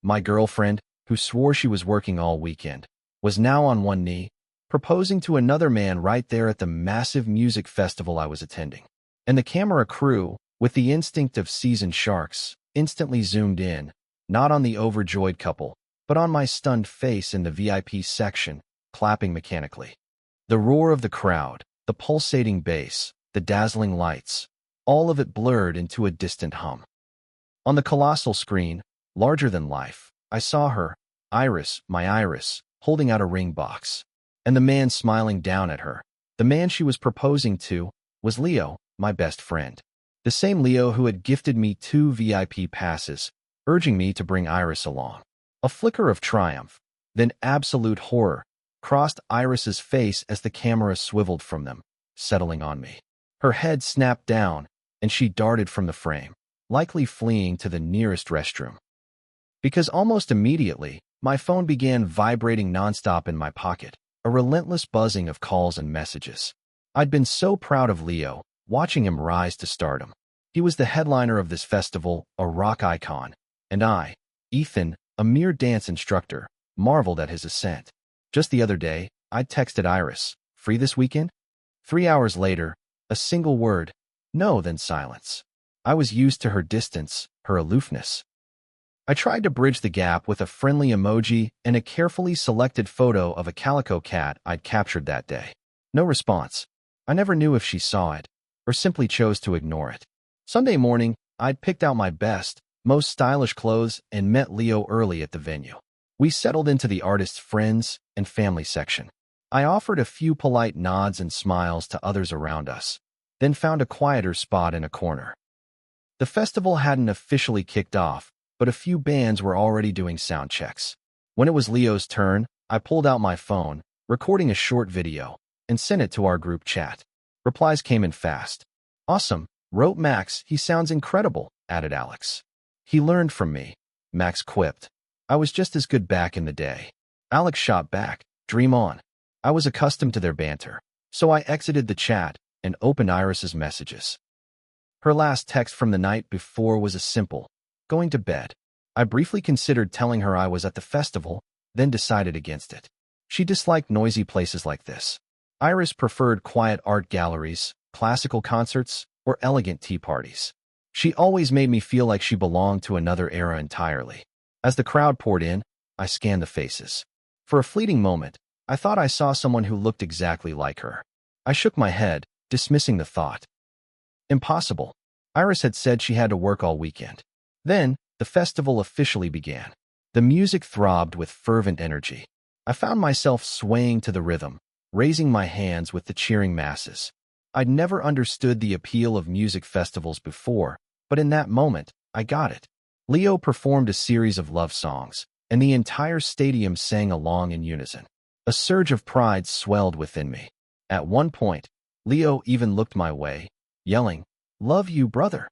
My girlfriend, who swore she was working all weekend, was now on one knee, proposing to another man right there at the massive music festival I was attending. And the camera crew, with the instinct of seasoned sharks, instantly zoomed in, not on the overjoyed couple, but on my stunned face in the VIP section, clapping mechanically. The roar of the crowd, the pulsating bass, the dazzling lights, all of it blurred into a distant hum. On the colossal screen, larger than life, I saw her, Iris, my Iris, holding out a ring box. And the man smiling down at her, the man she was proposing to, was Leo, my best friend. The same Leo who had gifted me 2 VIP passes, urging me to bring Iris along. A flicker of triumph, then absolute horror, crossed Iris's face as the camera swiveled from them, settling on me. Her head snapped down, and she darted from the frame, likely fleeing to the nearest restroom. Because almost immediately, my phone began vibrating nonstop in my pocket, a relentless buzzing of calls and messages. I'd been so proud of Leo, watching him rise to stardom. He was the headliner of this festival, a rock icon, and I, Ethan, a mere dance instructor, marveled at his ascent. Just the other day, I'd texted Iris, "Free this weekend?" 3 hours later, a single word, no, then silence. I was used to her distance, her aloofness. I tried to bridge the gap with a friendly emoji and a carefully selected photo of a calico cat I'd captured that day. No response. I never knew if she saw it, or simply chose to ignore it. Sunday morning, I'd picked out my best, most stylish clothes and met Leo early at the venue. We settled into the artist's friends and family section. I offered a few polite nods and smiles to others around us, then found a quieter spot in a corner. The festival hadn't officially kicked off, but a few bands were already doing sound checks. When it was Leo's turn, I pulled out my phone, recording a short video, and sent it to our group chat. Replies came in fast. "Awesome," wrote Max. "He sounds incredible," added Alex. "He learned from me," Max quipped. "I was just as good back in the day." Alex shot back, "Dream on." I was accustomed to their banter, so I exited the chat and opened Iris's messages. Her last text from the night before was a simple, "Going to bed." I briefly considered telling her I was at the festival, then decided against it. She disliked noisy places like this. Iris preferred quiet art galleries, classical concerts, or elegant tea parties. She always made me feel like she belonged to another era entirely. As the crowd poured in, I scanned the faces. For a fleeting moment, I thought I saw someone who looked exactly like her. I shook my head, dismissing the thought. Impossible. Iris had said she had to work all weekend. Then, the festival officially began. The music throbbed with fervent energy. I found myself swaying to the rhythm, raising my hands with the cheering masses. I'd never understood the appeal of music festivals before, but in that moment, I got it. Leo performed a series of love songs, and the entire stadium sang along in unison. A surge of pride swelled within me. At one point, Leo even looked my way, yelling, "Love you, brother."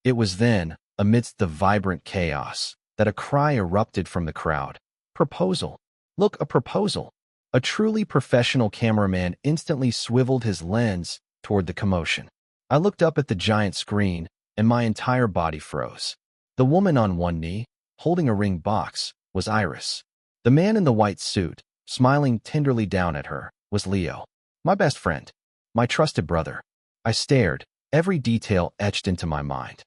It was then, amidst the vibrant chaos, that a cry erupted from the crowd. "Proposal! Look, a proposal!" A truly professional cameraman instantly swiveled his lens toward the commotion. I looked up at the giant screen, and my entire body froze. The woman on one knee, holding a ring box, was Iris. The man in the white suit, smiling tenderly down at her, was Leo, my best friend, my trusted brother. I stared, every detail etched into my mind.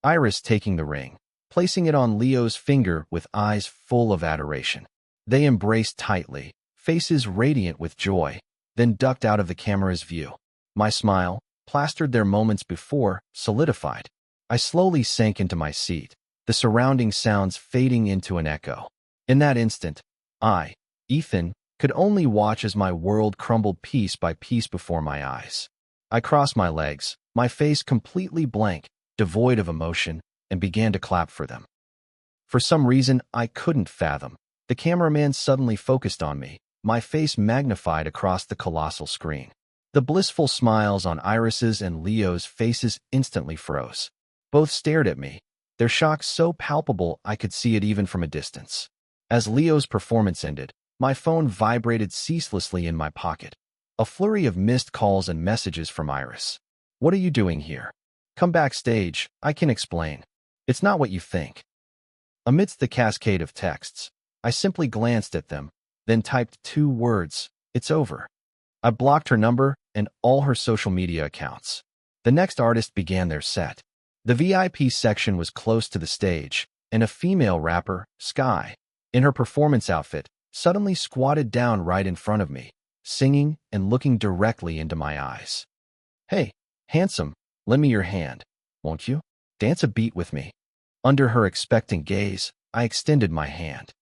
Iris taking the ring, placing it on Leo's finger with eyes full of adoration. They embraced tightly, faces radiant with joy, then ducked out of the camera's view. My smile, plastered there moments before, solidified. I slowly sank into my seat, the surrounding sounds fading into an echo. In that instant, I, Ethan, could only watch as my world crumbled piece by piece before my eyes. I crossed my legs, my face completely blank, devoid of emotion, and began to clap for them. For some reason I couldn't fathom, the cameraman suddenly focused on me, my face magnified across the colossal screen. The blissful smiles on Iris's and Leo's faces instantly froze. Both stared at me, their shock so palpable I could see it even from a distance. As Leo's performance ended, my phone vibrated ceaselessly in my pocket. A flurry of missed calls and messages from Iris. "What are you doing here? Come backstage, I can explain. It's not what you think." Amidst the cascade of texts, I simply glanced at them, then typed 2 words, "It's over." I blocked her number and all her social media accounts. The next artist began their set. The VIP section was close to the stage, and a female rapper, Sky, in her performance outfit, suddenly squatted down right in front of me, singing and looking directly into my eyes. "Hey, handsome, lend me your hand, won't you? Dance a beat with me." Under her expectant gaze, I extended my hand.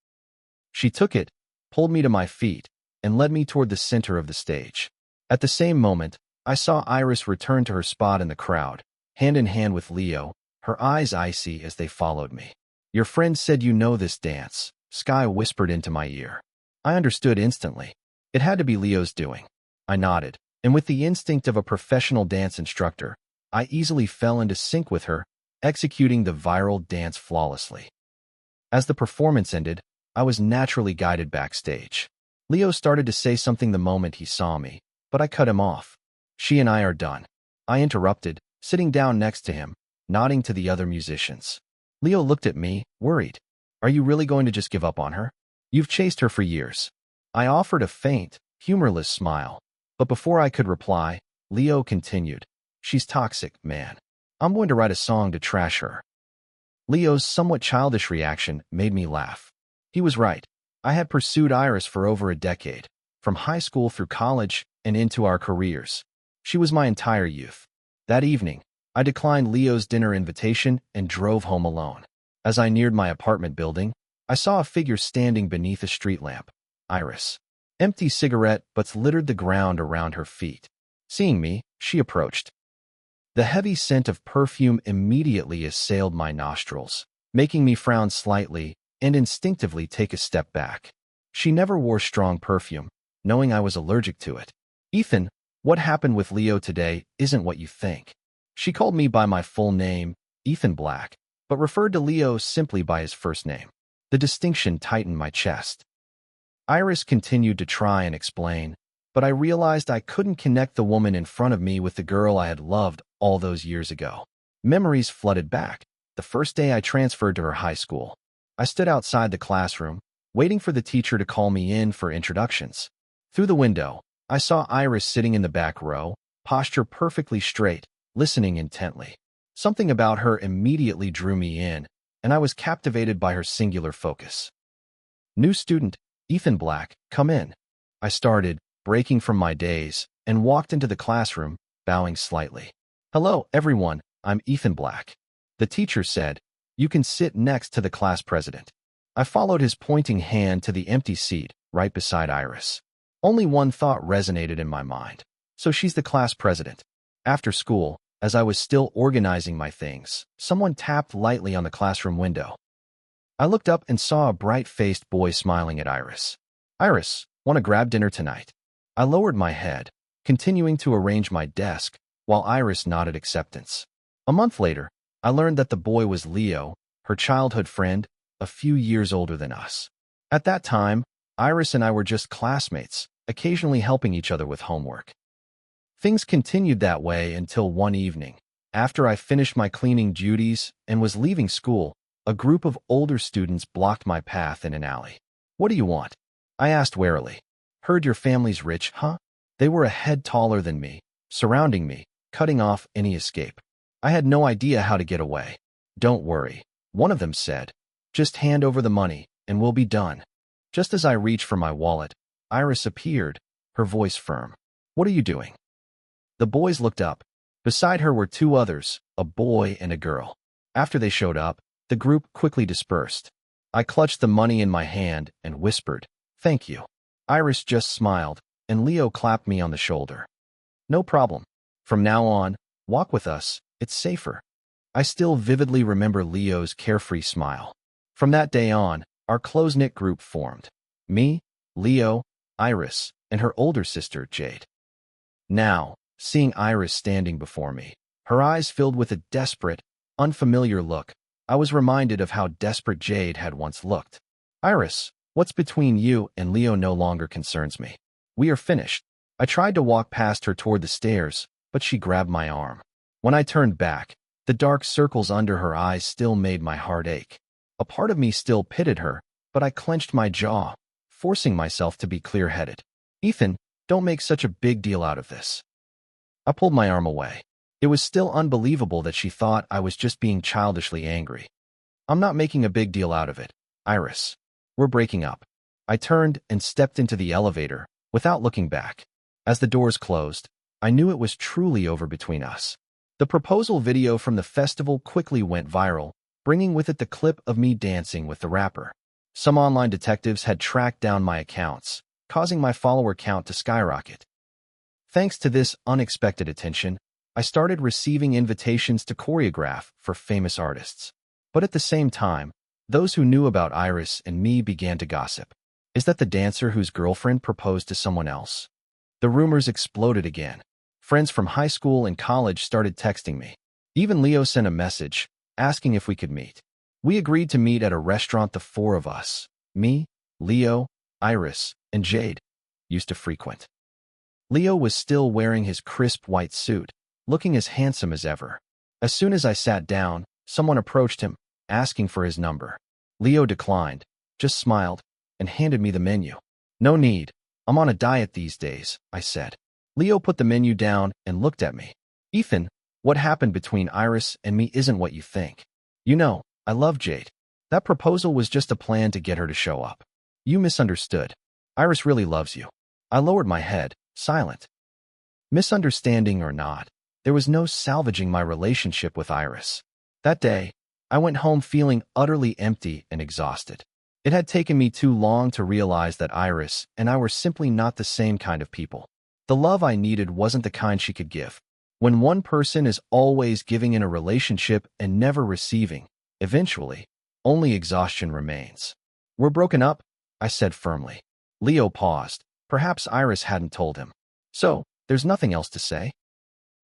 She took it, pulled me to my feet, and led me toward the center of the stage. At the same moment, I saw Iris return to her spot in the crowd, hand in hand with Leo, her eyes icy as they followed me. "Your friend said you know this dance," Sky whispered into my ear. I understood instantly. It had to be Leo's doing. I nodded, and with the instinct of a professional dance instructor, I easily fell into sync with her, executing the viral dance flawlessly. As the performance ended, I was naturally guided backstage. Leo started to say something the moment he saw me, but I cut him off. "She and I are done." I interrupted, sitting down next to him, nodding to the other musicians. Leo looked at me, worried. "Are you really going to just give up on her? You've chased her for years." I offered a faint, humorless smile, but before I could reply, Leo continued, "She's toxic, man. I'm going to write a song to trash her." Leo's somewhat childish reaction made me laugh. He was right. I had pursued Iris for over a decade, from high school through college and into our careers. She was my entire youth. That evening, I declined Leo's dinner invitation and drove home alone. As I neared my apartment building, I saw a figure standing beneath a street lamp. Iris. Empty cigarette butts littered the ground around her feet. Seeing me, she approached. The heavy scent of perfume immediately assailed my nostrils, making me frown slightly and instinctively take a step back. She never wore strong perfume, knowing I was allergic to it. "Ethan, what happened with Leo today isn't what you think." She called me by my full name, Ethan Black, but referred to Leo simply by his first name. The distinction tightened my chest. Iris continued to try and explain, but I realized I couldn't connect the woman in front of me with the girl I had loved all those years ago. Memories flooded back. The first day I transferred to her high school. I stood outside the classroom, waiting for the teacher to call me in for introductions. Through the window, I saw Iris sitting in the back row, posture perfectly straight, listening intently. Something about her immediately drew me in, and I was captivated by her singular focus. "New student, Ethan Black, come in." I started, breaking from my daze, and walked into the classroom, bowing slightly. "Hello, everyone, I'm Ethan Black." The teacher said, "You can sit next to the class president." I followed his pointing hand to the empty seat right beside Iris. Only one thought resonated in my mind. So she's the class president. After school, as I was still organizing my things, someone tapped lightly on the classroom window. I looked up and saw a bright-faced boy smiling at Iris. "Iris, want to grab dinner tonight?" I lowered my head, continuing to arrange my desk, while Iris nodded acceptance. A month later, I learned that the boy was Leo, her childhood friend, a few years older than us. At that time, Iris and I were just classmates, occasionally helping each other with homework. Things continued that way until one evening. After I finished my cleaning duties and was leaving school, a group of older students blocked my path in an alley. "What do you want?" I asked warily. "Heard your family's rich, huh?" They were a head taller than me, surrounding me, cutting off any escape. I had no idea how to get away. "Don't worry," one of them said. "Just hand over the money, and we'll be done." Just as I reached for my wallet, Iris appeared, her voice firm. "What are you doing?" The boys looked up. Beside her were 2 others, a boy and a girl. After they showed up, the group quickly dispersed. I clutched the money in my hand and whispered, "Thank you." Iris just smiled, and Leo clapped me on the shoulder. "No problem. From now on, walk with us, it's safer." I still vividly remember Leo's carefree smile. From that day on, our close-knit group formed. Me, Leo, Iris, and her older sister, Jade. Now, seeing Iris standing before me, her eyes filled with a desperate, unfamiliar look, I was reminded of how desperate Jade had once looked. "Iris, what's between you and Leo no longer concerns me. We are finished." I tried to walk past her toward the stairs, but she grabbed my arm. When I turned back, the dark circles under her eyes still made my heart ache. A part of me still pitied her, but I clenched my jaw, forcing myself to be clear-headed. Ethan, don't make such a big deal out of this. I pulled my arm away. It was still unbelievable that she thought I was just being childishly angry. I'm not making a big deal out of it, Iris. We're breaking up. I turned and stepped into the elevator, without looking back. As the doors closed, I knew it was truly over between us. The proposal video from the festival quickly went viral, bringing with it the clip of me dancing with the rapper. Some online detectives had tracked down my accounts, causing my follower count to skyrocket. Thanks to this unexpected attention, I started receiving invitations to choreograph for famous artists. But at the same time, those who knew about Iris and me began to gossip. Is that the dancer whose girlfriend proposed to someone else? The rumors exploded again. Friends from high school and college started texting me. Even Leo sent a message, asking if we could meet. We agreed to meet at a restaurant the four of us, me, Leo, Iris, and Jade, used to frequent. Leo was still wearing his crisp white suit, looking as handsome as ever. As soon as I sat down, someone approached him, asking for his number. Leo declined, just smiled, and handed me the menu. No need. I'm on a diet these days, I said. Leo put the menu down and looked at me. Ethan, what happened between Iris and me isn't what you think. You know, I love Jade. That proposal was just a plan to get her to show up. You misunderstood. Iris really loves you. I lowered my head, silent. Misunderstanding or not, there was no salvaging my relationship with Iris. That day, I went home feeling utterly empty and exhausted. It had taken me too long to realize that Iris and I were simply not the same kind of people. The love I needed wasn't the kind she could give. When one person is always giving in a relationship and never receiving, eventually, only exhaustion remains. We're broken up, I said firmly. Leo paused. Perhaps Iris hadn't told him. So, there's nothing else to say?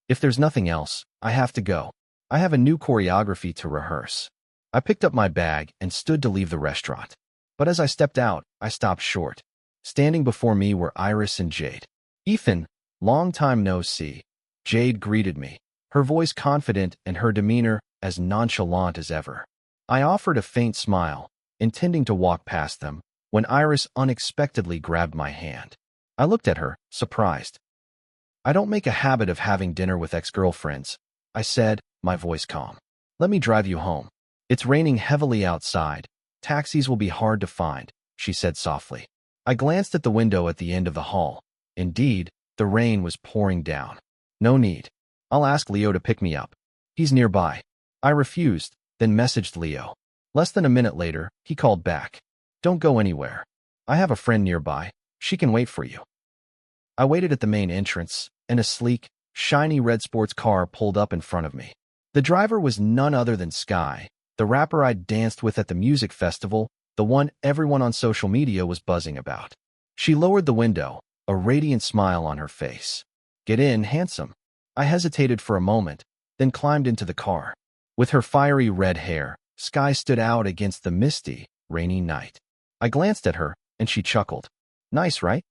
If there's nothing else, I have to go. I have a new choreography to rehearse. I picked up my bag and stood to leave the restaurant. But as I stepped out, I stopped short. Standing before me were Iris and Jade. Ethan, long time no see. Jade greeted me, her voice confident and her demeanor as nonchalant as ever. I offered a faint smile, intending to walk past them, when Iris unexpectedly grabbed my hand. I looked at her, surprised. I don't make a habit of having dinner with ex-girlfriends, I said, my voice calm. Let me drive you home. It's raining heavily outside. Taxis will be hard to find, she said softly. I glanced at the window at the end of the hall. Indeed, the rain was pouring down. No need. I'll ask Leo to pick me up. He's nearby. I refused, then messaged Leo. Less than a minute later, he called back. Don't go anywhere. I have a friend nearby. She can wait for you. I waited at the main entrance, and a sleek, shiny red sports car pulled up in front of me. The driver was none other than Sky, the rapper I'd danced with at the music festival, the one everyone on social media was buzzing about. She lowered the window, a radiant smile on her face. Get in, handsome. I hesitated for a moment, then climbed into the car. With her fiery red hair, Sky stood out against the misty, rainy night. I glanced at her, and she chuckled. Nice, right?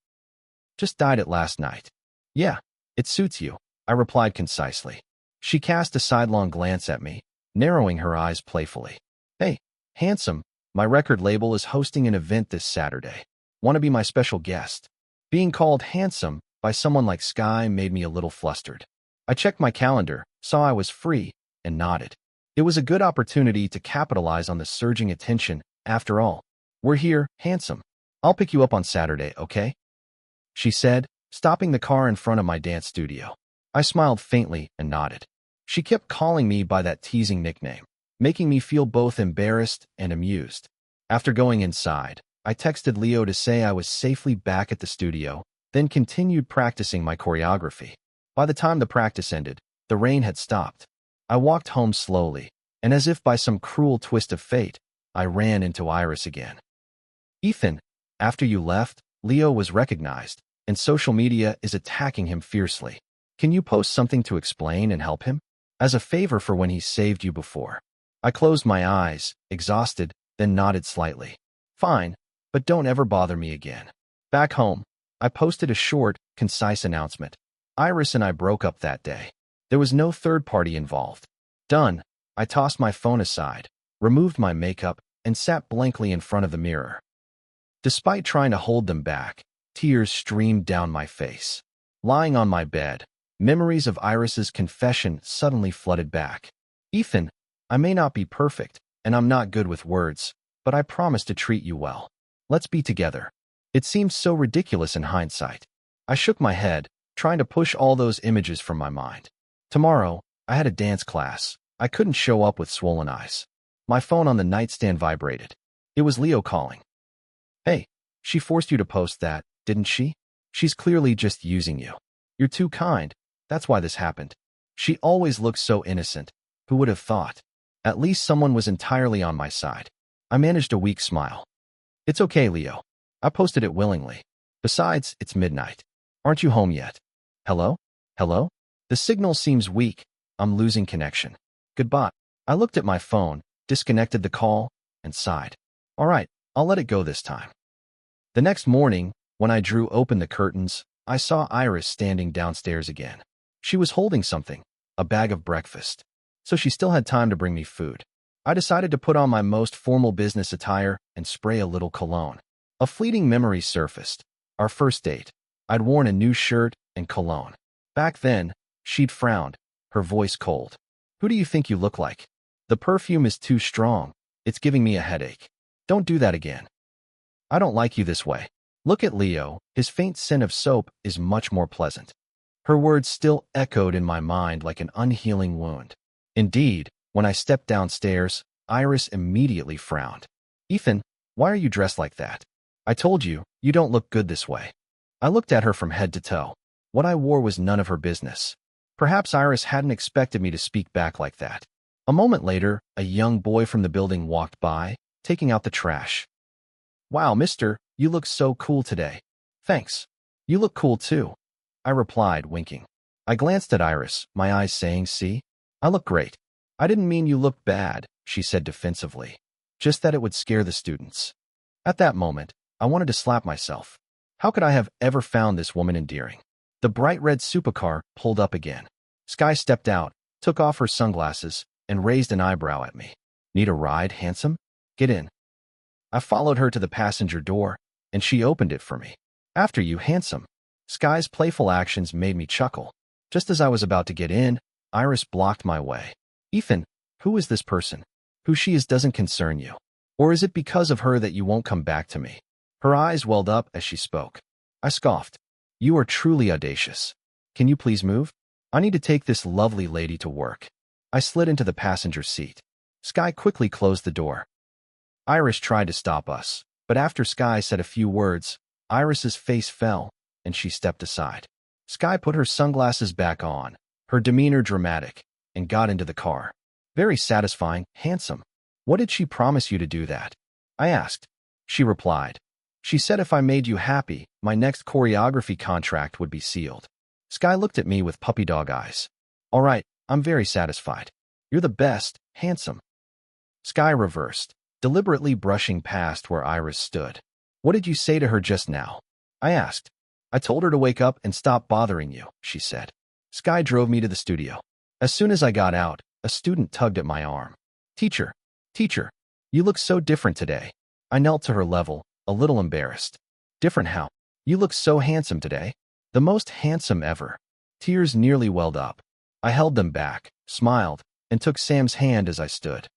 Just dyed it last night. Yeah, it suits you, I replied concisely. She cast a sidelong glance at me, narrowing her eyes playfully. Hey, handsome, my record label is hosting an event this Saturday. Want to be my special guest? Being called handsome by someone like Sky made me a little flustered. I checked my calendar, saw I was free, and nodded. It was a good opportunity to capitalize on the surging attention. After all, we're here, handsome. I'll pick you up on Saturday, okay? She said, stopping the car in front of my dance studio. I smiled faintly and nodded. She kept calling me by that teasing nickname, making me feel both embarrassed and amused. After going inside, I texted Leo to say I was safely back at the studio, then continued practicing my choreography. By the time the practice ended, the rain had stopped. I walked home slowly, and as if by some cruel twist of fate, I ran into Iris again. Ethan, after you left, Leo was recognized, and social media is attacking him fiercely. Can you post something to explain and help him? As a favor for when he saved you before. I closed my eyes, exhausted, then nodded slightly. Fine, but don't ever bother me again. Back home, I posted a short, concise announcement. Iris and I broke up that day. There was no third party involved. Done. I tossed my phone aside, removed my makeup, and sat blankly in front of the mirror. Despite trying to hold them back, tears streamed down my face. Lying on my bed, memories of Iris's confession suddenly flooded back. Ethan, I may not be perfect, and I'm not good with words, but I promise to treat you well. Let's be together. It seemed so ridiculous in hindsight. I shook my head, trying to push all those images from my mind. Tomorrow, I had a dance class. I couldn't show up with swollen eyes. My phone on the nightstand vibrated. It was Leo calling. Hey, she forced you to post that, didn't she? She's clearly just using you. You're too kind. That's why this happened. She always looks so innocent. Who would have thought? At least someone was entirely on my side. I managed a weak smile. It's okay, Leo. I posted it willingly. Besides, it's midnight. Aren't you home yet? Hello? Hello? The signal seems weak. I'm losing connection. Goodbye. I looked at my phone, disconnected the call, and sighed. All right, I'll let it go this time. The next morning, when I drew open the curtains, I saw Iris standing downstairs again. She was holding something, a bag of breakfast. So she still had time to bring me food. I decided to put on my most formal business attire and spray a little cologne. A fleeting memory surfaced. Our first date. I'd worn a new shirt and cologne. Back then, she'd frowned, her voice cold. Who do you think you look like? The perfume is too strong. It's giving me a headache. Don't do that again. I don't like you this way. Look at Leo. His faint scent of soap is much more pleasant. Her words still echoed in my mind like an unhealing wound. Indeed, when I stepped downstairs, Iris immediately frowned. Ethan, why are you dressed like that? I told you, you don't look good this way. I looked at her from head to toe. What I wore was none of her business. Perhaps Iris hadn't expected me to speak back like that. A moment later, a young boy from the building walked by, taking out the trash. Wow, mister, you look so cool today. Thanks. You look cool too. I replied, winking. I glanced at Iris, my eyes saying, see? I look great. I didn't mean you looked bad, she said defensively. Just that it would scare the students. At that moment, I wanted to slap myself. How could I have ever found this woman endearing? The bright red supercar pulled up again. Sky stepped out, took off her sunglasses, and raised an eyebrow at me. Need a ride, handsome? Get in. I followed her to the passenger door, and she opened it for me. After you, handsome. Sky's playful actions made me chuckle. Just as I was about to get in, Iris blocked my way. Ethan, who is this person? Who she is doesn't concern you. Or is it because of her that you won't come back to me? Her eyes welled up as she spoke. I scoffed. You are truly audacious. Can you please move? I need to take this lovely lady to work. I slid into the passenger seat. Sky quickly closed the door. Iris tried to stop us, but after Sky said a few words, Iris's face fell, and she stepped aside. Sky put her sunglasses back on, her demeanor dramatic, and got into the car. Very satisfying, handsome. What did she promise you to do that? I asked. She replied. She said if I made you happy, my next choreography contract would be sealed. Sky looked at me with puppy dog eyes. All right, I'm very satisfied. You're the best, handsome. Sky reversed, deliberately brushing past where Iris stood. What did you say to her just now? I asked. I told her to wake up and stop bothering you, she said. Sky drove me to the studio. As soon as I got out, a student tugged at my arm. Teacher, you look so different today. I knelt to her level, a little embarrassed. Different how? You look so handsome today. The most handsome ever. Tears nearly welled up. I held them back, smiled, and took Sam's hand as I stood.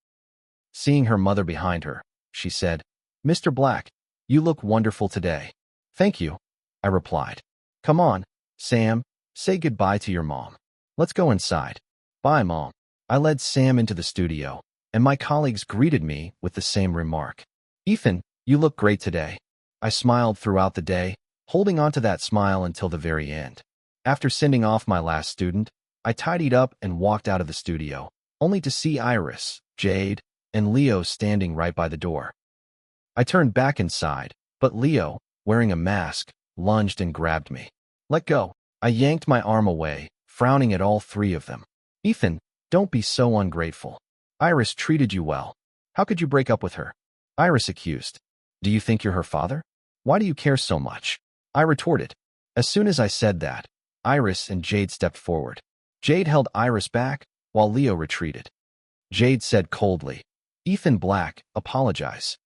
Seeing her mother behind her, she said, Mr. Black, you look wonderful today. Thank you, I replied. Come on, Sam, say goodbye to your mom. Let's go inside. Bye, Mom. I led Sam into the studio, and my colleagues greeted me with the same remark. Ethan, you look great today. I smiled throughout the day, holding on to that smile until the very end. After sending off my last student, I tidied up and walked out of the studio, only to see Iris, Jade, and Leo standing right by the door. I turned back inside, but Leo, wearing a mask, lunged and grabbed me. Let go. I yanked my arm away, frowning at all three of them. Ethan, don't be so ungrateful. Iris treated you well. How could you break up with her? Iris accused. Do you think you're her father? Why do you care so much? I retorted. As soon as I said that, Iris and Jade stepped forward. Jade held Iris back, while Leo retreated. Jade said coldly, Ethan Black, apologize.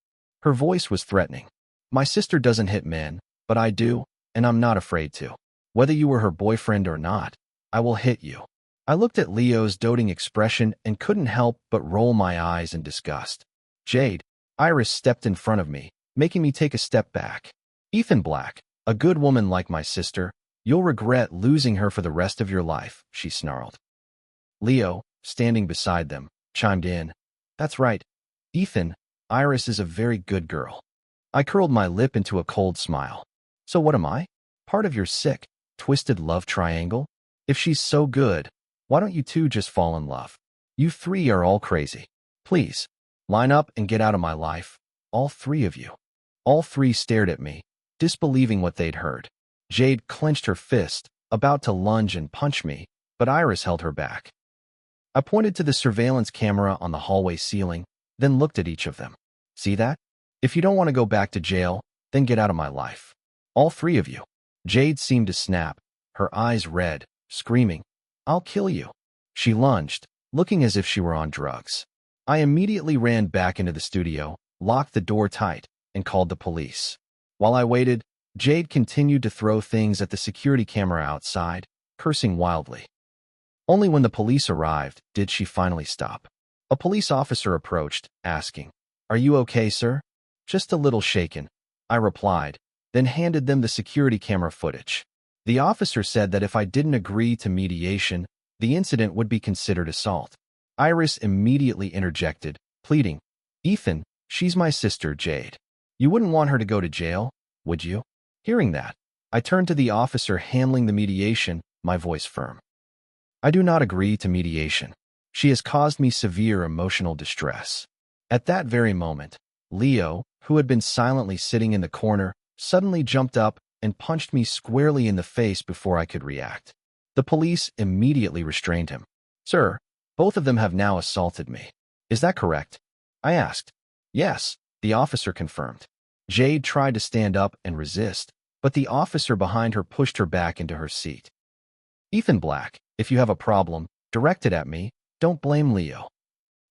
Her voice was threatening. My sister doesn't hit men, but I do, and I'm not afraid to. Whether you were her boyfriend or not, I will hit you. I looked at Leo's doting expression and couldn't help but roll my eyes in disgust. Jade, Iris stepped in front of me, making me take a step back. Ethan Black, a good woman like my sister, you'll regret losing her for the rest of your life, she snarled. Leo, standing beside them, chimed in. That's right. Ethan, Iris is a very good girl. I curled my lip into a cold smile. So what am I? Part of your sick, twisted love triangle? If she's so good, why don't you two just fall in love? You three are all crazy. Please, line up and get out of my life. All three of you. All three stared at me, disbelieving what they'd heard. Jade clenched her fist, about to lunge and punch me, but Iris held her back. I pointed to the surveillance camera on the hallway ceiling, then looked at each of them. See that? If you don't want to go back to jail, then get out of my life. All three of you. Jade seemed to snap, her eyes red, screaming, I'll kill you. She lunged, looking as if she were on drugs. I immediately ran back into the studio, locked the door tight, and called the police. While I waited, Jade continued to throw things at the security camera outside, cursing wildly. Only when the police arrived did she finally stop. A police officer approached, asking, Are you okay, sir? Just a little shaken, I replied, then handed them the security camera footage. The officer said that if I didn't agree to mediation, the incident would be considered assault. Iris immediately interjected, pleading, Ethan, she's my sister, Jade. You wouldn't want her to go to jail, would you? Hearing that, I turned to the officer handling the mediation, my voice firm. I do not agree to mediation. She has caused me severe emotional distress. At that very moment, Leo, who had been silently sitting in the corner, suddenly jumped up and punched me squarely in the face before I could react. The police immediately restrained him. Sir, both of them have now assaulted me. Is that correct? I asked. Yes, the officer confirmed. Jade tried to stand up and resist, but the officer behind her pushed her back into her seat. Ethan Black, if you have a problem, direct it at me. Don't blame Leo.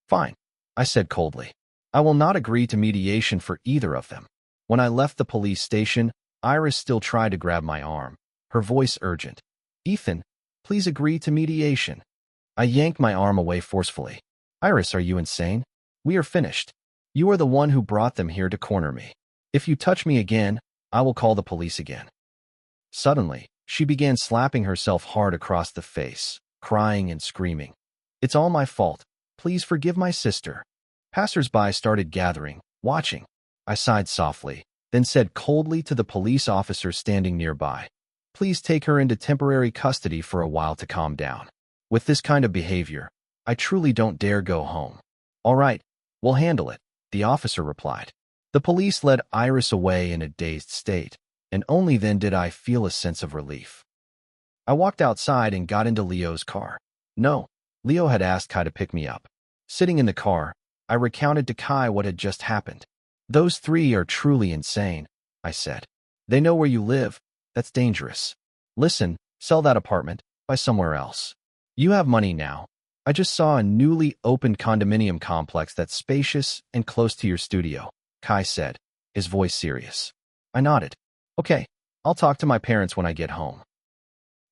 Fine, I said coldly. I will not agree to mediation for either of them. When I left the police station, Iris still tried to grab my arm, her voice urgent. Ethan, please agree to mediation. I yanked my arm away forcefully. Iris, are you insane? We are finished. You are the one who brought them here to corner me. If you touch me again, I will call the police again. Suddenly, she began slapping herself hard across the face, crying and screaming. It's all my fault. Please forgive my sister. Passers-by started gathering, watching. I sighed softly, then said coldly to the police officer standing nearby, Please take her into temporary custody for a while to calm down. With this kind of behavior, I truly don't dare go home. All right, we'll handle it, the officer replied. The police led Iris away in a dazed state, and only then did I feel a sense of relief. I walked outside and got into Leo's car. No, Leo had asked Kai to pick me up. Sitting in the car, I recounted to Kai what had just happened. Those three are truly insane, I said. They know where you live. That's dangerous. Listen, sell that apartment, buy somewhere else. You have money now. I just saw a newly opened condominium complex that's spacious and close to your studio, Kai said, his voice serious. I nodded. Okay, I'll talk to my parents when I get home.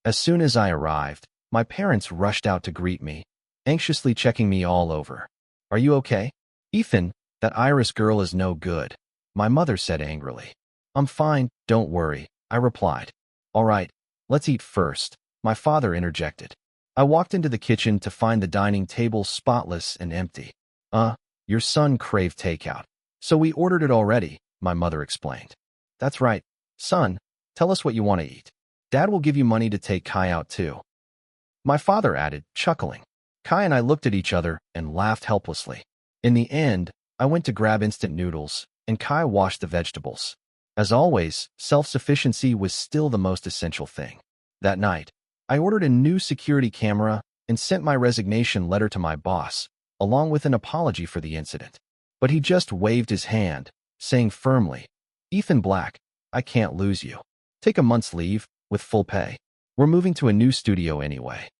As soon as I arrived, my parents rushed out to greet me, anxiously checking me all over. Are you okay? Ethan, that Iris girl is no good, my mother said angrily. I'm fine, don't worry, I replied. All right, let's eat first, my father interjected. I walked into the kitchen to find the dining table spotless and empty. Your son craved takeout. So we ordered it already, my mother explained. That's right, son, tell us what you want to eat. Dad will give you money to take Kai out too. My father added, chuckling. Kai and I looked at each other and laughed helplessly. In the end, I went to grab instant noodles, and Kai washed the vegetables. As always, self-sufficiency was still the most essential thing. That night, I ordered a new security camera and sent my resignation letter to my boss, along with an apology for the incident. But he just waved his hand, saying firmly, Ethan Black, I can't lose you. Take a month's leave, with full pay. We're moving to a new studio anyway.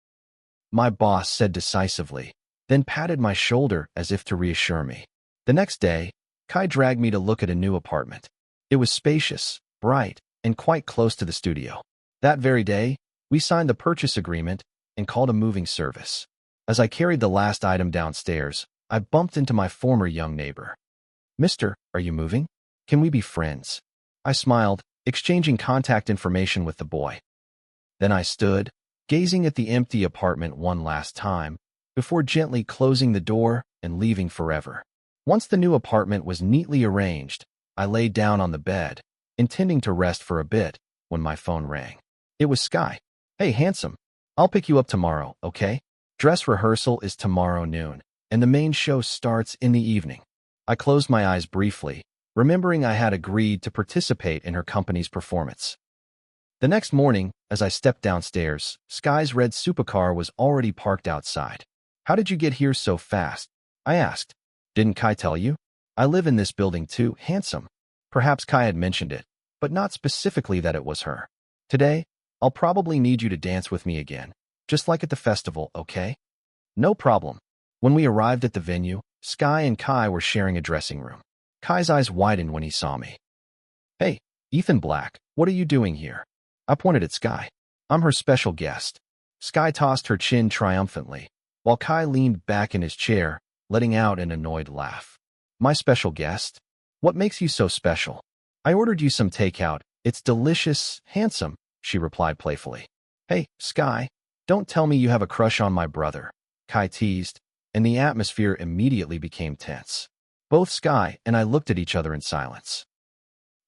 My boss said decisively, then patted my shoulder as if to reassure me. The next day, Kai dragged me to look at a new apartment. It was spacious, bright, and quite close to the studio. That very day, we signed the purchase agreement and called a moving service. As I carried the last item downstairs, I bumped into my former young neighbor. "Mister, are you moving? Can we be friends?" I smiled, exchanging contact information with the boy. Then I stood, gazing at the empty apartment one last time, before gently closing the door and leaving forever. Once the new apartment was neatly arranged, I lay down on the bed, intending to rest for a bit, when my phone rang. It was Sky. "Hey, handsome. I'll pick you up tomorrow, okay? Dress rehearsal is tomorrow noon, and the main show starts in the evening." I closed my eyes briefly, remembering I had agreed to participate in her company's performance. The next morning, as I stepped downstairs, Sky's red supercar was already parked outside. "How did you get here so fast?" I asked. "Didn't Kai tell you? I live in this building too, handsome." Perhaps Kai had mentioned it, but not specifically that it was her. "Today, I'll probably need you to dance with me again, just like at the festival, okay?" "No problem." When we arrived at the venue, Sky and Kai were sharing a dressing room. Kai's eyes widened when he saw me. "Hey, Ethan Black, what are you doing here?" I pointed at Sky. "I'm her special guest." Sky tossed her chin triumphantly, while Kai leaned back in his chair, letting out an annoyed laugh. "My special guest? What makes you so special?" "I ordered you some takeout. It's delicious, handsome," she replied playfully. "Hey, Sky, don't tell me you have a crush on my brother," Kai teased, and the atmosphere immediately became tense. Both Sky and I looked at each other in silence.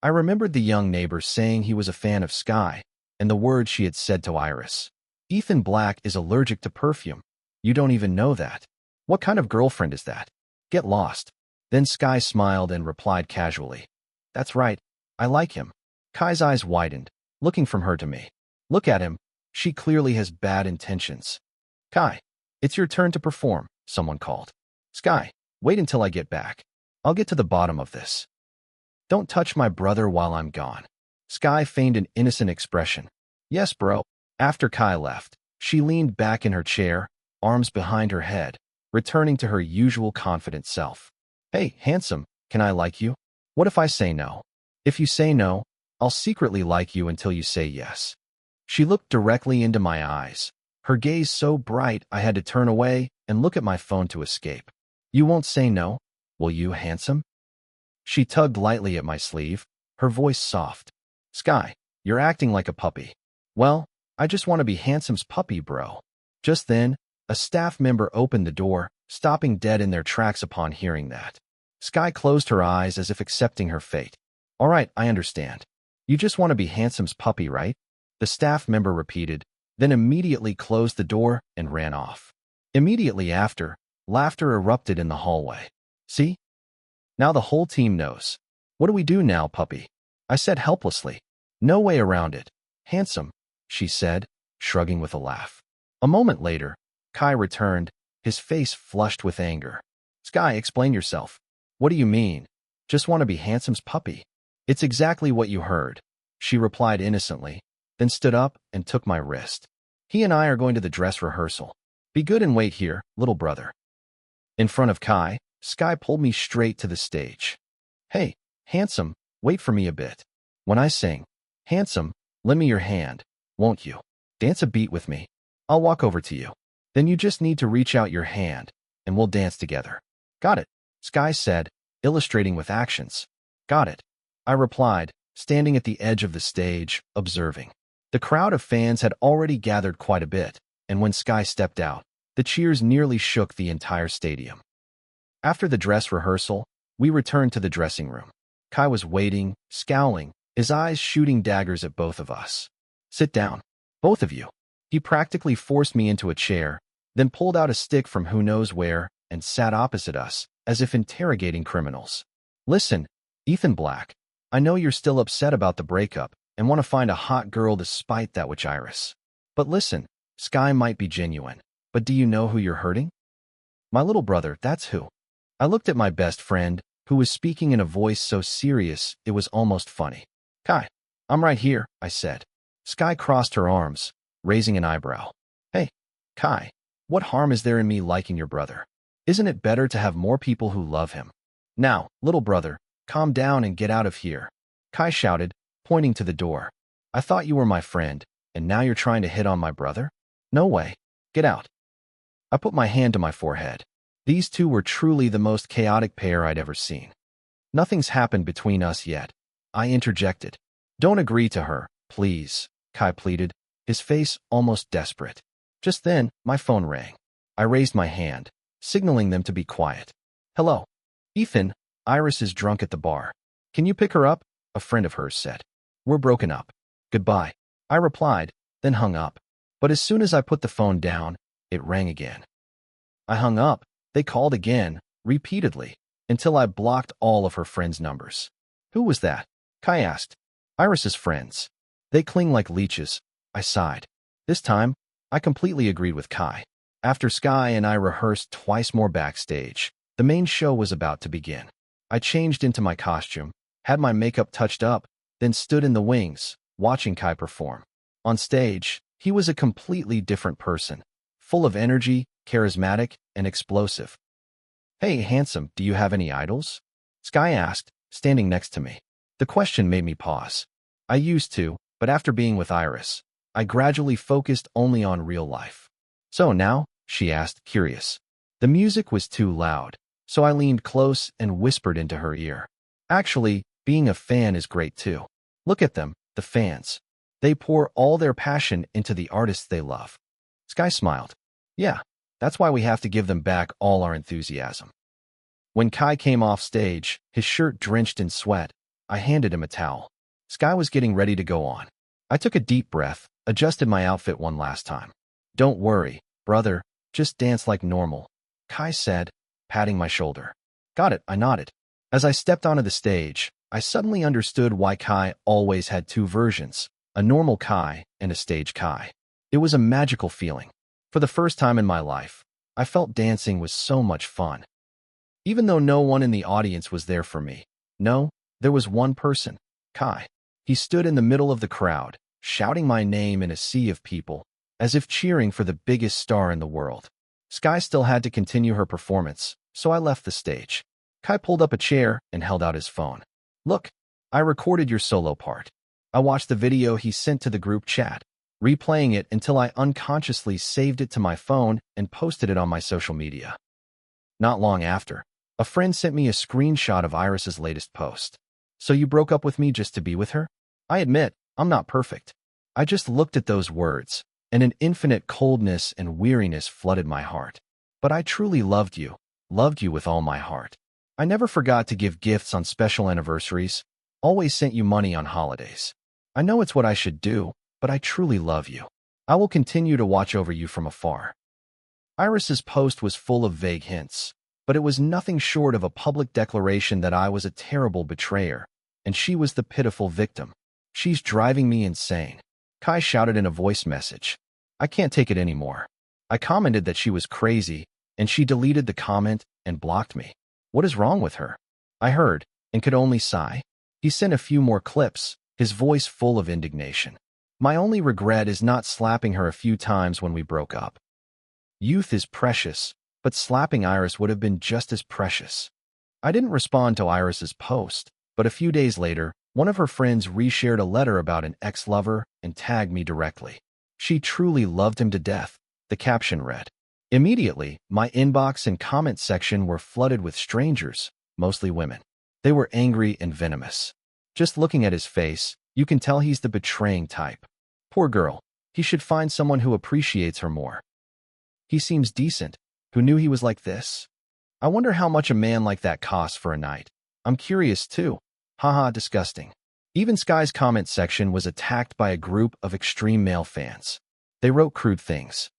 I remembered the young neighbor saying he was a fan of Sky, and the words she had said to Iris. "Ethan Black is allergic to perfume. You don't even know that. What kind of girlfriend is that? Get lost." Then Sky smiled and replied casually, "That's right, I like him." Kai's eyes widened, looking from her to me. "Look at him. She clearly has bad intentions." "Kai, it's your turn to perform," someone called. "Sky, wait until I get back. I'll get to the bottom of this. Don't touch my brother while I'm gone." Sky feigned an innocent expression. "Yes, bro." After Kai left, she leaned back in her chair, arms behind her head, returning to her usual confident self. "Hey, handsome, can I like you? What if I say no? If you say no, I'll secretly like you until you say yes." She looked directly into my eyes, her gaze so bright I had to turn away and look at my phone to escape. "You won't say no, will you, handsome?" She tugged lightly at my sleeve, her voice soft. "Sky, you're acting like a puppy." "Well, I just want to be handsome's puppy, bro." Just then, a staff member opened the door, stopping dead in their tracks upon hearing that. Sky closed her eyes as if accepting her fate. "All right, I understand. You just want to be handsome's puppy, right?" The staff member repeated, then immediately closed the door and ran off. Immediately after, laughter erupted in the hallway. "See? Now the whole team knows. What do we do now, puppy?" I said helplessly. "No way around it, handsome," she said, shrugging with a laugh. A moment later, Kai returned, his face flushed with anger. "Sky, explain yourself. What do you mean? Just want to be handsome's puppy?" "It's exactly what you heard," she replied innocently, then stood up and took my wrist. "He and I are going to the dress rehearsal. Be good and wait here, little brother." In front of Kai, Sky pulled me straight to the stage. "Hey, handsome, wait for me a bit. When I sing, 'Handsome, lend me your hand, won't you? Dance a beat with me. I'll walk over to you. Then you just need to reach out your hand, and we'll dance together.'" "Got it," Sky said, illustrating with actions. "Got it," I replied, standing at the edge of the stage, observing. The crowd of fans had already gathered quite a bit, and when Sky stepped out, the cheers nearly shook the entire stadium. After the dress rehearsal, we returned to the dressing room. Kai was waiting, scowling, his eyes shooting daggers at both of us. "Sit down, both of you." He practically forced me into a chair, then pulled out a stick from who knows where and sat opposite us, as if interrogating criminals. "Listen, Ethan Black, I know you're still upset about the breakup and want to find a hot girl to spite that witch Iris. But listen, Sky might be genuine, but do you know who you're hurting? My little brother, that's who." I looked at my best friend, who was speaking in a voice so serious it was almost funny. "Kai, I'm right here," I said. Sky crossed her arms, raising an eyebrow. "Hey, Kai, what harm is there in me liking your brother? Isn't it better to have more people who love him?" Now, little brother, calm down and get out of here, Kai shouted, pointing to the door. I thought you were my friend, and now you're trying to hit on my brother? No way. Get out. I put my hand to my forehead. These two were truly the most chaotic pair I'd ever seen. Nothing's happened between us yet, I interjected. Don't agree to her, please, Kai pleaded, his face almost desperate. Just then, my phone rang. I raised my hand, signaling them to be quiet. Hello. Ethan, Iris is drunk at the bar. Can you pick her up? A friend of hers said. We're broken up. Goodbye. I replied, then hung up. But as soon as I put the phone down, it rang again. I hung up. They called again, repeatedly, until I blocked all of her friends' numbers. Who was that? Kai asked. Iris's friends. They cling like leeches, I sighed. This time, I completely agreed with Kai. After Sky and I rehearsed twice more backstage, the main show was about to begin. I changed into my costume, had my makeup touched up, then stood in the wings, watching Kai perform. On stage, he was a completely different person, full of energy, charismatic, and explosive. Hey, handsome, do you have any idols? Sky asked, standing next to me. The question made me pause. I used to, but after being with Iris, I gradually focused only on real life. So now? She asked, curious. The music was too loud, so I leaned close and whispered into her ear. Actually, being a fan is great too. Look at them, the fans. They pour all their passion into the artists they love. Sky smiled. Yeah, that's why we have to give them back all our enthusiasm. When Kai came off stage, his shirt drenched in sweat, I handed him a towel. Sky was getting ready to go on. I took a deep breath, adjusted my outfit one last time. Don't worry, brother, just dance like normal, Kai said, patting my shoulder. Got it, I nodded. As I stepped onto the stage, I suddenly understood why Kai always had two versions, a normal Kai and a stage Kai. It was a magical feeling. For the first time in my life, I felt dancing was so much fun. Even though no one in the audience was there for me. No, there was one person, Kai. He stood in the middle of the crowd, shouting my name in a sea of people, as if cheering for the biggest star in the world. Sky still had to continue her performance, so I left the stage. Kai pulled up a chair and held out his phone. Look, I recorded your solo part. I watched the video he sent to the group chat, replaying it until I unconsciously saved it to my phone and posted it on my social media. Not long after, a friend sent me a screenshot of Iris's latest post. So you broke up with me just to be with her? I admit, I'm not perfect. I just looked at those words, and an infinite coldness and weariness flooded my heart. But I truly loved you with all my heart. I never forgot to give gifts on special anniversaries, always sent you money on holidays. I know it's what I should do, but I truly love you. I will continue to watch over you from afar. Iris's post was full of vague hints, but it was nothing short of a public declaration that I was a terrible betrayer, and she was the pitiful victim. She's driving me insane, Kai shouted in a voice message. I can't take it anymore. I commented that she was crazy, and she deleted the comment and blocked me. What is wrong with her? I heard, and could only sigh. He sent a few more clips, his voice full of indignation. My only regret is not slapping her a few times when we broke up. Youth is precious, but slapping Iris would have been just as precious. I didn't respond to Iris's post, but a few days later, one of her friends reshared a letter about an ex-lover and tagged me directly. She truly loved him to death, the caption read. Immediately, my inbox and comment section were flooded with strangers, mostly women. They were angry and venomous. Just looking at his face, you can tell he's the betraying type. Poor girl, he should find someone who appreciates her more. He seems decent. Who knew he was like this? I wonder how much a man like that costs for a night. I'm curious too. Haha, disgusting. Even Sky's comment section was attacked by a group of extreme male fans. They wrote crude things.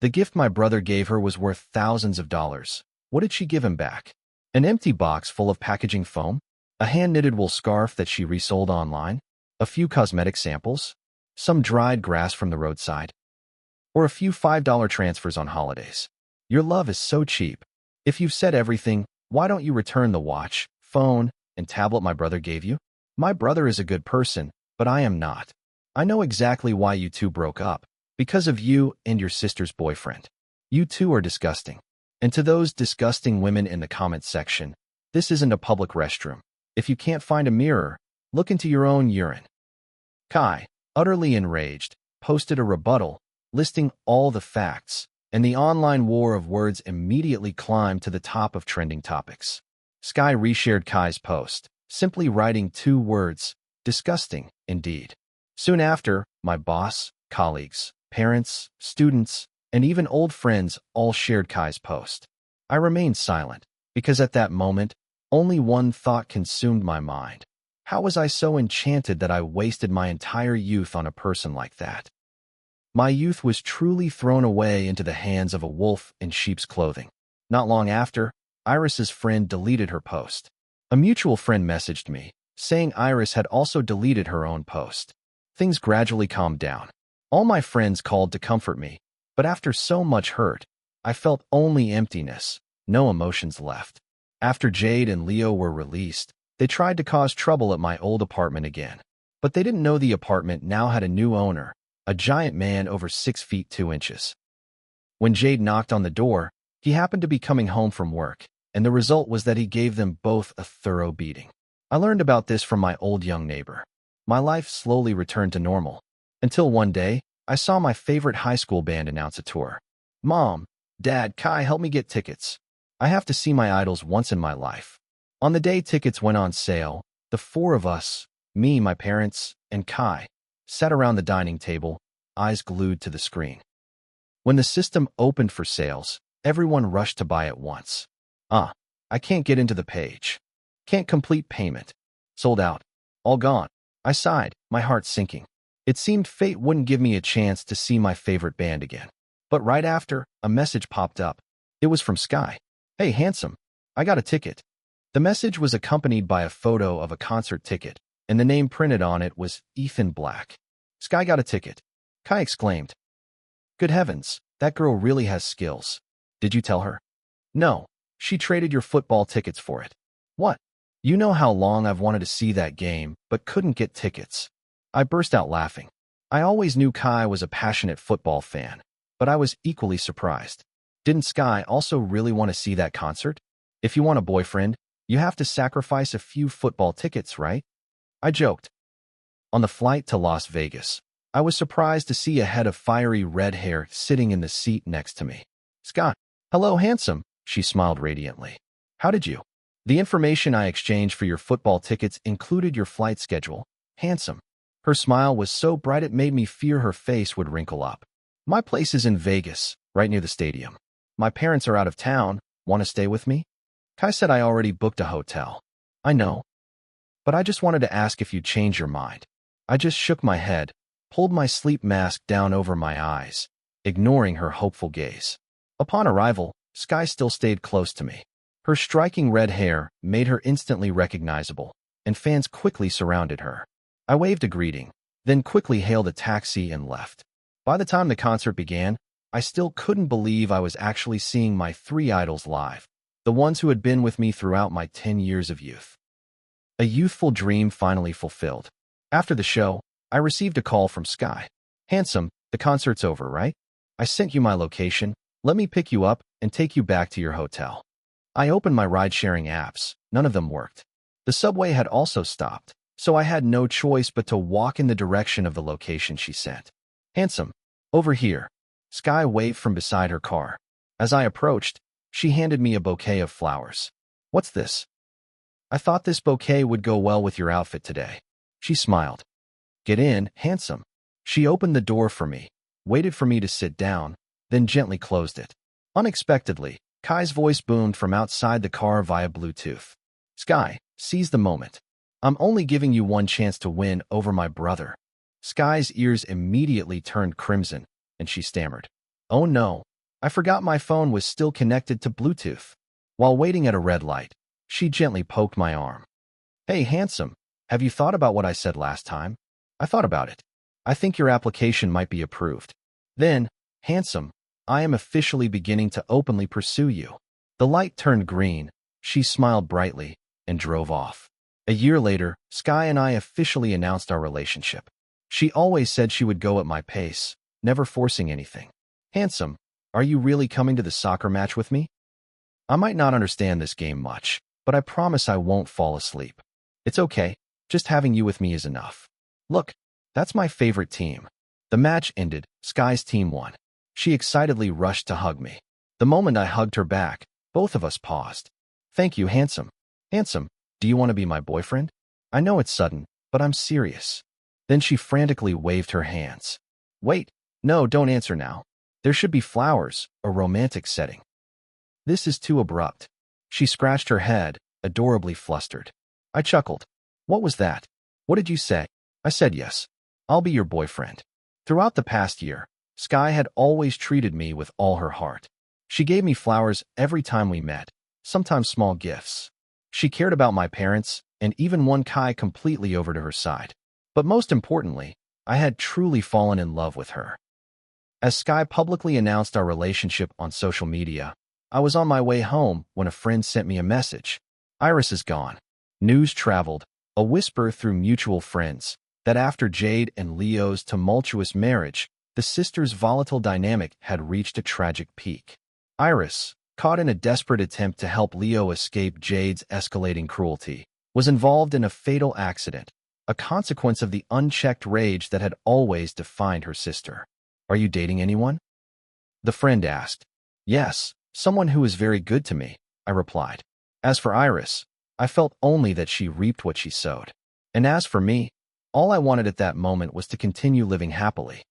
The gift my brother gave her was worth thousands of dollars. What did she give him back? An empty box full of packaging foam? A hand-knitted wool scarf that she resold online? A few cosmetic samples? Some dried grass from the roadside? Or a few $5 transfers on holidays? Your love is so cheap. If you've said everything, why don't you return the watch, phone, and tablet my brother gave you? My brother is a good person, but I am not. I know exactly why you two broke up. Because of you and your sister's boyfriend. You two are disgusting. And to those disgusting women in the comments section, This isn't a public restroom. If you can't find a mirror, look into your own urine. Kai, utterly enraged, posted a rebuttal, listing all the facts, and the online war of words immediately climbed to the top of trending topics. Sky reshared Kai's post, simply writing 2 words, disgusting, indeed. Soon after, my boss, colleagues, parents, students, and even old friends all shared Kai's post. I remained silent, because at that moment, only one thought consumed my mind. How was I so enchanted that I wasted my entire youth on a person like that? My youth was truly thrown away into the hands of a wolf in sheep's clothing. Not long after, Iris's friend deleted her post. A mutual friend messaged me, saying Iris had also deleted her own post. Things gradually calmed down. All my friends called to comfort me, but after so much hurt, I felt only emptiness, no emotions left. After Jade and Leo were released, they tried to cause trouble at my old apartment again. But they didn't know the apartment now had a new owner, a giant man over 6 feet 2 inches. When Jade knocked on the door, he happened to be coming home from work, and the result was that he gave them both a thorough beating. I learned about this from my old young neighbor. My life slowly returned to normal, until one day, I saw my favorite high school band announce a tour. Mom, Dad, Kai, help me get tickets. I have to see my idols once in my life. On the day tickets went on sale, the 4 of us, me, my parents, and Kai, sat around the dining table, eyes glued to the screen. When the system opened for sales, everyone rushed to buy at once. I can't get into the page. Can't complete payment. Sold out. All gone. I sighed, my heart sinking. It seemed fate wouldn't give me a chance to see my favorite band again. But right after, a message popped up. It was from Sky. Hey, handsome. I got a ticket. The message was accompanied by a photo of a concert ticket, and the name printed on it was Ethan Black. Sky got a ticket. Kai exclaimed. Good heavens, that girl really has skills. Did you tell her? No, she traded your football tickets for it. What? You know how long I've wanted to see that game, but couldn't get tickets. I burst out laughing. I always knew Kai was a passionate football fan, but I was equally surprised. Didn't Sky also really want to see that concert? If you want a boyfriend, you have to sacrifice a few football tickets, right? I joked. On the flight to Las Vegas, I was surprised to see a head of fiery red hair sitting in the seat next to me. Scott, hello, handsome, she smiled radiantly. How did you? The information I exchanged for your football tickets included your flight schedule. Handsome. Her smile was so bright it made me fear her face would wrinkle up. My place is in Vegas, right near the stadium. My parents are out of town. Want to stay with me? Kai said I already booked a hotel. I know. But I just wanted to ask if you'd change your mind. I just shook my head, pulled my sleep mask down over my eyes, ignoring her hopeful gaze. Upon arrival, Sky still stayed close to me. Her striking red hair made her instantly recognizable, and fans quickly surrounded her. I waved a greeting, then quickly hailed a taxi and left. By the time the concert began, I still couldn't believe I was actually seeing my 3 idols live, the ones who had been with me throughout my 10 years of youth. A youthful dream finally fulfilled. After the show, I received a call from Sky. Handsome, the concert's over, right? I sent you my location. Let me pick you up and take you back to your hotel. I opened my ride-sharing apps. None of them worked. The subway had also stopped, so I had no choice but to walk in the direction of the location she sent. Handsome, over here. Sky waved from beside her car. As I approached, she handed me a bouquet of flowers. What's this? I thought this bouquet would go well with your outfit today. She smiled. Get in, handsome. She opened the door for me, waited for me to sit down, then gently closed it. Unexpectedly, Kai's voice boomed from outside the car via Bluetooth. Sky, seize the moment. I'm only giving you one chance to win over my brother. Sky's ears immediately turned crimson, and she stammered. Oh no, I forgot my phone was still connected to Bluetooth. While waiting at a red light, she gently poked my arm. Hey, handsome, have you thought about what I said last time? I thought about it. I think your application might be approved. Then, handsome, I am officially beginning to openly pursue you. The light turned green, she smiled brightly, and drove off. A year later, Sky and I officially announced our relationship. She always said she would go at my pace, never forcing anything. Handsome, are you really coming to the soccer match with me? I might not understand this game much, but I promise I won't fall asleep. It's okay, just having you with me is enough. Look, that's my favorite team. The match ended, Sky's team won. She excitedly rushed to hug me. The moment I hugged her back, both of us paused. Thank you, handsome. Handsome, do you want to be my boyfriend? I know it's sudden, but I'm serious. Then she frantically waved her hands. Wait, no, don't answer now. There should be flowers, a romantic setting. This is too abrupt. She scratched her head, adorably flustered. I chuckled. What was that? What did you say? I said yes. I'll be your boyfriend. Throughout the past year, Sky had always treated me with all her heart. She gave me flowers every time we met, sometimes small gifts. She cared about my parents and even won Kai completely over to her side. But most importantly, I had truly fallen in love with her. As Sky publicly announced our relationship on social media, I was on my way home when a friend sent me a message. Iris is gone. News traveled, a whisper through mutual friends, that after Jade and Leo's tumultuous marriage, the sisters' volatile dynamic had reached a tragic peak. Iris, caught in a desperate attempt to help Leo escape Jade's escalating cruelty, was involved in a fatal accident, a consequence of the unchecked rage that had always defined her sister. Are you dating anyone? The friend asked. Yes, someone who is very good to me, I replied. As for Iris, I felt only that she reaped what she sowed. And as for me, all I wanted at that moment was to continue living happily.